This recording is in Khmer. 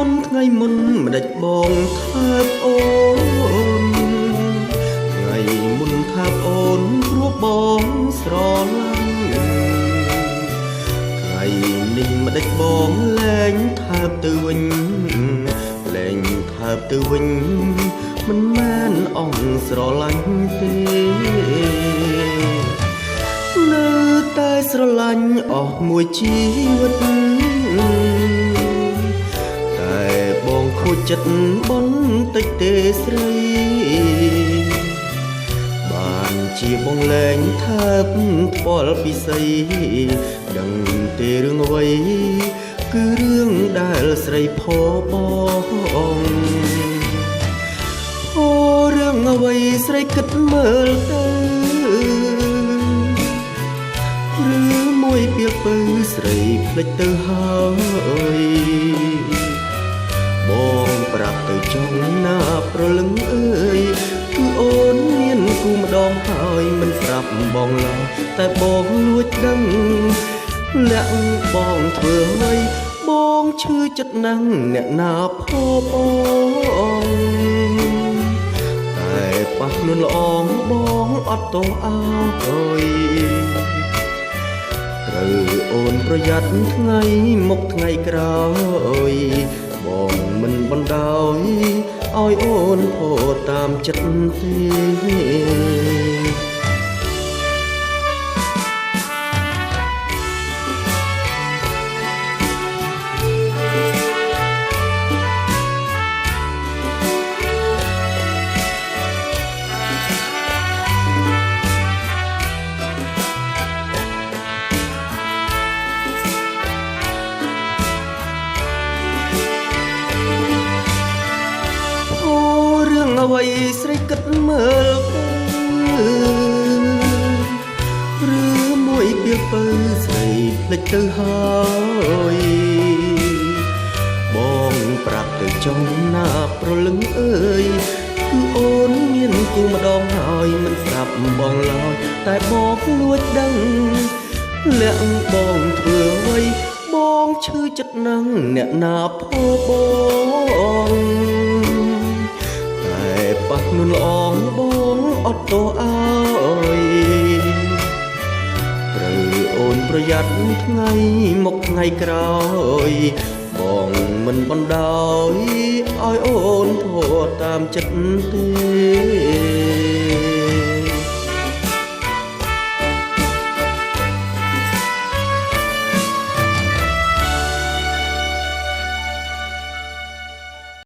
នថ្ងៃមុនមិនដេចបងថាបអូនថ្ងៃមុនថាបអូនព្រោះបងស្រឡាញ់ថ្ងៃនេះមិនដេចបងលែងថាបទៅវិញលែងថាបទៅវិញមិនមែនអងស្រឡាញ់ទេនៅតែស្រឡាញ់អស់មួយជីវិតតែបងខូចចិត្តបន្តិចទេស្រីបានជាបងលែងថាបផ្ពាល់ពិសីដឹងទេរឿងអ្វីគឺរឿងដែលស្រីផបងរឿងអ្វីស្រីគិតមើលទៅឬមួយពីលពៅស្រីភ្លេចទៅហើយបងប្រាប់ទៅចង់ណាប្រលឹងអើយគឺអូនមានគូម្ដងហើយមិនប្រាប់បងឡើយតែបងលួចដឹងលាក់បងធ្វើឲ្យបងឈឺចិត្តណាស់អ្នកណាផបងតែប៉ះនួនល្អងបងអត់ទោសអើយត្រូវអូនប្រយ័ត្នថ្ងៃមុខថ្ងៃក្រោយបងមិនបណ្ដោយឲ្យអូនផោតាមចិត្តទេអ្វីស្រីគិតមើលទៅឬមួយពីលពៅស្រីភ្លេចទៅហើយបងប្រាប់ទៅចង់ណាប្រលឹងអើយគឺអូនមានគូម្ដងហើយមិនប្រាប់បងឡើយតែបងលួចដឹងលាក់បងធ្វើអ្វីបងឈឺចិត្តណាស់អ្នកណាផបងប៉ះនួនល្អងបងអត់ទោសអើយត្រូវអូនប្រយ័ត្នថ្ងៃមុខថ្ងៃក្រោយបងមិនបណ្ដោយឲ្យអូនធោះតាមចិត្តទេ